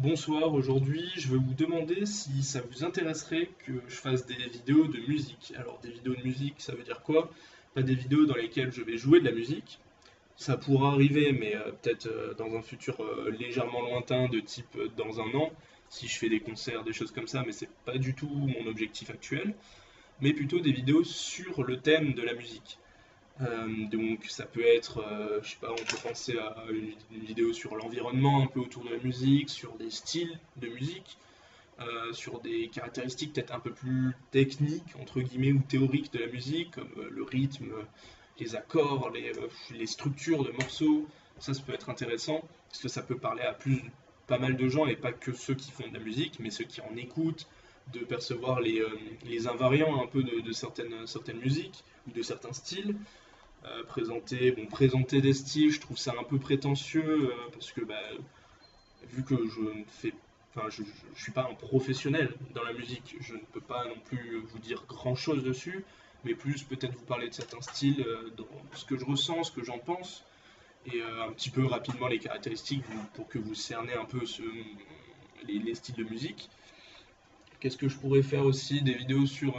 Bonsoir, aujourd'hui je veux vous demander si ça vous intéresserait que je fasse des vidéos de musique. Alors des vidéos de musique, ça veut dire quoi? Pas des vidéos dans lesquelles je vais jouer de la musique. Ça pourra arriver, mais peut-être dans un futur légèrement lointain, de type dans un an, si je fais des concerts, des choses comme ça, mais c'est pas du tout mon objectif actuel. Mais plutôt des vidéos sur le thème de la musique. Donc ça peut être, je sais pas, on peut penser à une vidéo sur l'environnement, un peu autour de la musique, sur des styles de musique, sur des caractéristiques peut-être un peu plus techniques, entre guillemets, ou théoriques de la musique, comme le rythme, les accords, les structures de morceaux. Ça peut être intéressant, parce que ça peut parler à pas mal de gens, et pas que ceux qui font de la musique, mais ceux qui en écoutent, de percevoir les invariants un peu de certaines musiques, ou de certains styles. Présenter des styles, je trouve ça un peu prétentieux parce que vu que je ne fais, enfin, je suis pas un professionnel dans la musique, je ne peux pas non plus vous dire grand chose dessus, mais plus peut-être vous parler de certains styles, dans ce que je ressens, ce que j'en pense, et un petit peu rapidement les caractéristiques pour que vous cerniez un peu les styles de musique. Qu'est-ce que je pourrais faire aussi? Des vidéos sur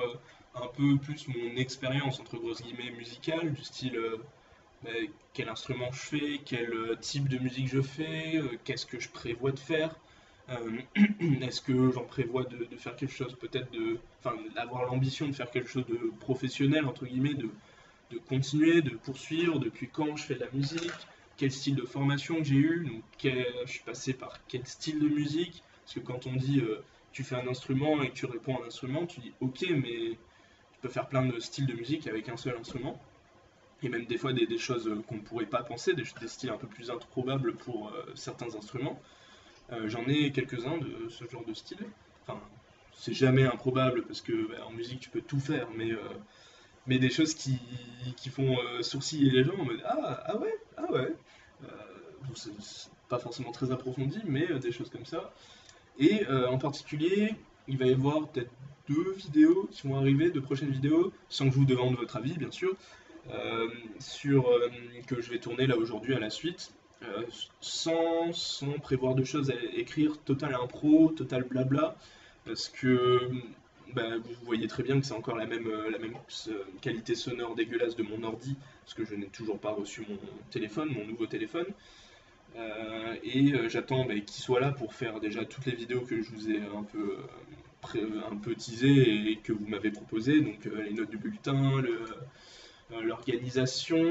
un peu plus mon expérience entre grosses guillemets musicale, du style quel instrument je fais, quel type de musique je fais, qu'est-ce que je prévois de faire. Euh, Est-ce que j'en prévois de faire quelque chose, peut-être enfin, d'avoir l'ambition de faire quelque chose de professionnel, entre guillemets, de continuer, de poursuivre, depuis quand je fais de la musique, quel style de formation que j'ai eu, donc je suis passé par quel style de musique, parce que quand on dit tu fais un instrument et que tu réponds à un instrument, tu dis ok, mais tu peux faire plein de styles de musique avec un seul instrument et même des fois des choses qu'on ne pourrait pas penser, des styles un peu plus improbables pour certains instruments. J'en ai quelques-uns de ce genre de style. Enfin, c'est jamais improbable parce que en musique tu peux tout faire, mais des choses qui font sourciller les gens en mode ah ouais, ah ouais. Euh, bon, c'est pas forcément très approfondi, mais des choses comme ça. Et en particulier, il va y avoir peut-être deux vidéos qui vont arriver, deux prochaines vidéos, sans que je vous demande votre avis, bien sûr, euh, que je vais tourner là aujourd'hui à la suite, sans prévoir de choses à écrire, total impro, total blabla, parce que vous voyez très bien que c'est encore la même qualité sonore dégueulasse de mon ordi, parce que je n'ai toujours pas reçu mon téléphone, mon nouveau téléphone. J'attends qu'il soit là pour faire déjà toutes les vidéos que je vous ai un peu teasées et que vous m'avez proposées, donc les notes du bulletin, l'organisation,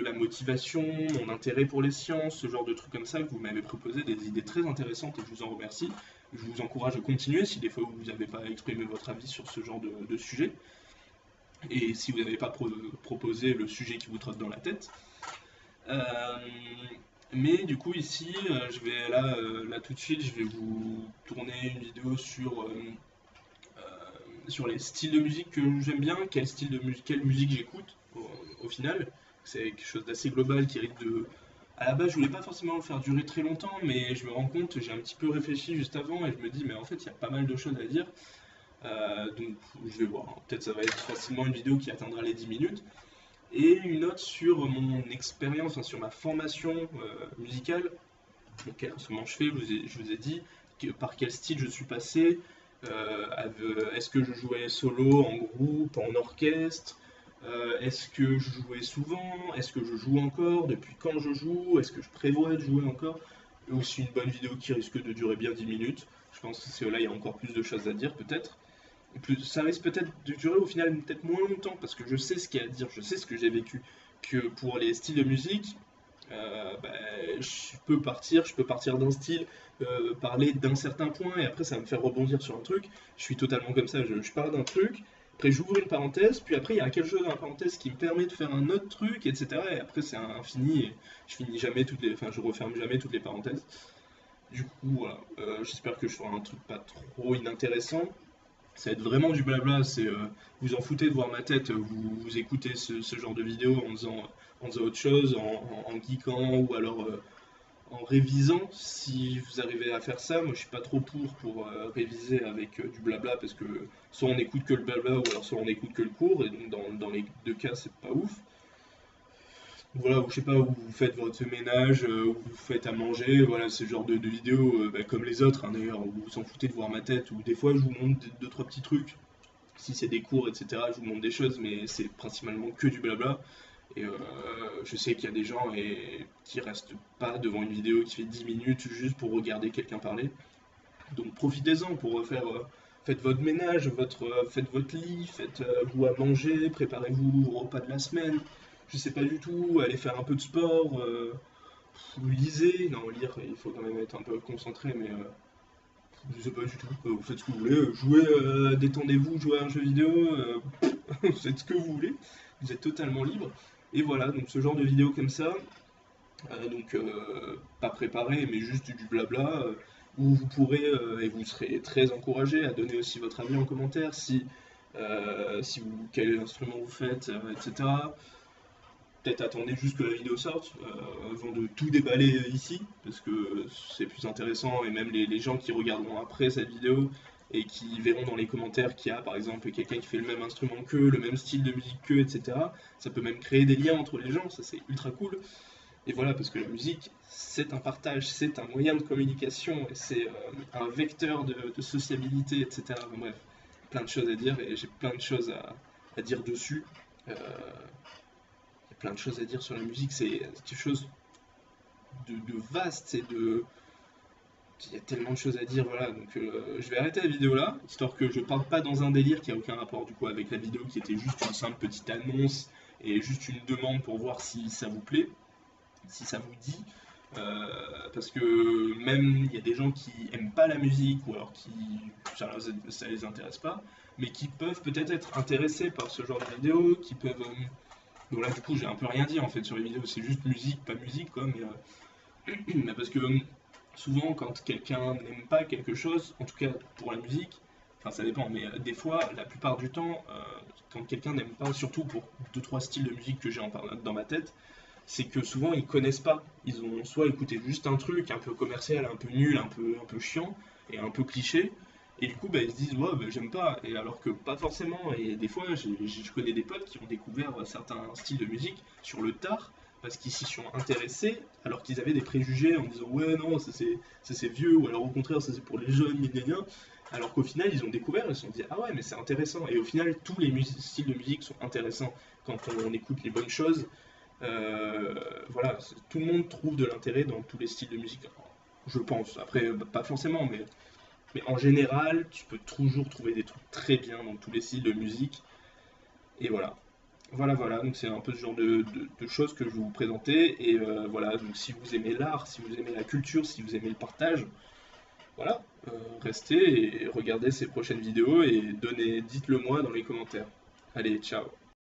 la motivation, mon intérêt pour les sciences, ce genre de trucs comme ça que vous m'avez proposé, des idées très intéressantes et je vous en remercie. Je vous encourage à continuer si des fois vous n'avez pas exprimé votre avis sur ce genre de sujet et si vous n'avez pas proposé le sujet qui vous trotte dans la tête. Euh, mais du coup ici, je vais là tout de suite, je vais vous tourner une vidéo sur les styles de musique que j'aime bien, quelle musique j'écoute au final. C'est quelque chose d'assez global qui risque de. À la base, je voulais pas forcément le faire durer très longtemps, mais je me rends compte, j'ai un petit peu réfléchi juste avant et je me dis, mais en fait, il y a pas mal de choses à dire. Donc, je vais voir. Peut-être ça va être facilement une vidéo qui atteindra les 10 minutes. Et une autre sur mon expérience, hein, sur ma formation musicale. Donc, quel instrument je fais, je vous ai dit par quel style je suis passé, est-ce que je jouais solo, en groupe, en orchestre, est-ce que je jouais souvent, est-ce que je joue encore, depuis quand je joue, est-ce que je prévois de jouer encore. Et aussi une bonne vidéo qui risque de durer bien 10 minutes. Je pense que là il y a encore plus de choses à dire peut-être. Ça risque peut-être de durer au final peut-être moins longtemps parce que je sais ce qu'il y a à dire, je sais ce que j'ai vécu. Que pour les styles de musique, je peux partir d'un style, parler d'un certain point et après ça va me faire rebondir sur un truc. Je suis totalement comme ça, je parle d'un truc, après j'ouvre une parenthèse, puis après il y a quelque chose dans la parenthèse qui me permet de faire un autre truc, etc. Et après c'est infini et je finis jamais enfin je referme jamais toutes les parenthèses. Du coup, voilà, j'espère que je ferai un truc pas trop inintéressant. Ça va être vraiment du blabla, c'est vous en foutez de voir ma tête, vous écoutez ce genre de vidéo en faisant autre chose, en geekant ou alors en révisant. Si vous arrivez à faire ça, moi je suis pas trop pour réviser avec du blabla parce que soit on écoute que le blabla ou alors soit on écoute que le cours et donc dans les deux cas c'est pas ouf. voilà, ou je sais pas, où vous faites votre ménage, où vous faites à manger, voilà, ce genre de vidéos, bah, comme les autres, hein, d'ailleurs, où vous s'en foutez de voir ma tête, ou des fois je vous montre deux, trois petits trucs, si c'est des cours, etc., je vous montre des choses, mais c'est principalement que du blabla. Et je sais qu'il y a des gens qui restent pas devant une vidéo qui fait 10 minutes juste pour regarder quelqu'un parler. Donc profitez-en pour faire, faites votre ménage, faites votre lit, faites vous à manger, préparez-vous au repas de la semaine. Je sais pas du tout, allez faire un peu de sport, lisez, non lire il faut quand même être un peu concentré, mais je sais pas du tout. Vous faites ce que vous voulez, jouez, détendez-vous, jouez à un jeu vidéo, vous faites ce que vous voulez, vous êtes totalement libre. Et voilà, donc ce genre de vidéo comme ça, pas préparé, mais juste du blabla, où vous pourrez, et vous serez très encouragé à donner aussi votre avis en commentaire, si vous, quel instrument vous faites, etc. Peut-être attendez juste que la vidéo sorte avant de tout déballer ici, parce que c'est plus intéressant, et même les gens qui regarderont après cette vidéo et qui verront dans les commentaires qu'il y a par exemple quelqu'un qui fait le même instrument qu'eux, le même style de musique qu'eux, etc. Ça peut même créer des liens entre les gens, ça c'est ultra cool. Et voilà, parce que la musique, c'est un partage, c'est un moyen de communication, et c'est un vecteur de sociabilité, etc. Bon, bref, plein de choses à dire, et j'ai plein de choses à dire dessus. Il y a plein de choses à dire sur la musique, c'est quelque chose de vaste, il y a tellement de choses à dire, voilà. Donc je vais arrêter la vidéo là, histoire que je parte pas dans un délire qui a aucun rapport du coup avec la vidéo qui était juste une simple petite annonce et juste une demande pour voir si ça vous plaît, si ça vous dit. Parce que même il y a des gens qui aiment pas la musique ou alors qui ça les intéresse pas, mais qui peuvent peut-être être intéressés par ce genre de vidéo, qui peuvent. Donc là du coup j'ai un peu rien dit en fait sur les vidéos, c'est juste musique, pas musique quoi, mais parce que souvent quand quelqu'un n'aime pas quelque chose, en tout cas pour la musique, enfin ça dépend, mais des fois, la plupart du temps, quand quelqu'un n'aime pas, surtout pour deux trois styles de musique que j'ai dans ma tête, c'est que souvent ils connaissent pas. Ils ont soit écouté juste un truc un peu commercial, un peu nul, un peu chiant et un peu cliché. Et du coup, bah, ils se disent, ouais, bah, j'aime pas. Et alors que pas forcément. Et des fois, je connais des potes qui ont découvert certains styles de musique sur le tard parce qu'ils s'y sont intéressés alors qu'ils avaient des préjugés en disant, ouais, non, ça, c'est vieux, ou alors au contraire, ça c'est pour les jeunes, gna, gna, gna. Alors qu'au final, ils ont découvert, ils se sont dit, ah ouais, mais c'est intéressant. Et au final, tous les styles de musique sont intéressants quand on écoute les bonnes choses. Euh, voilà, tout le monde trouve de l'intérêt dans tous les styles de musique, je pense. Après, pas forcément, mais en général, tu peux toujours trouver des trucs très bien dans tous les styles de musique. Et voilà. Voilà, donc c'est un peu ce genre de choses que je vais vous présenter. Et voilà, donc si vous aimez l'art, si vous aimez la culture, si vous aimez le partage, voilà, restez et regardez ces prochaines vidéos et dites-le moi dans les commentaires. Allez, ciao.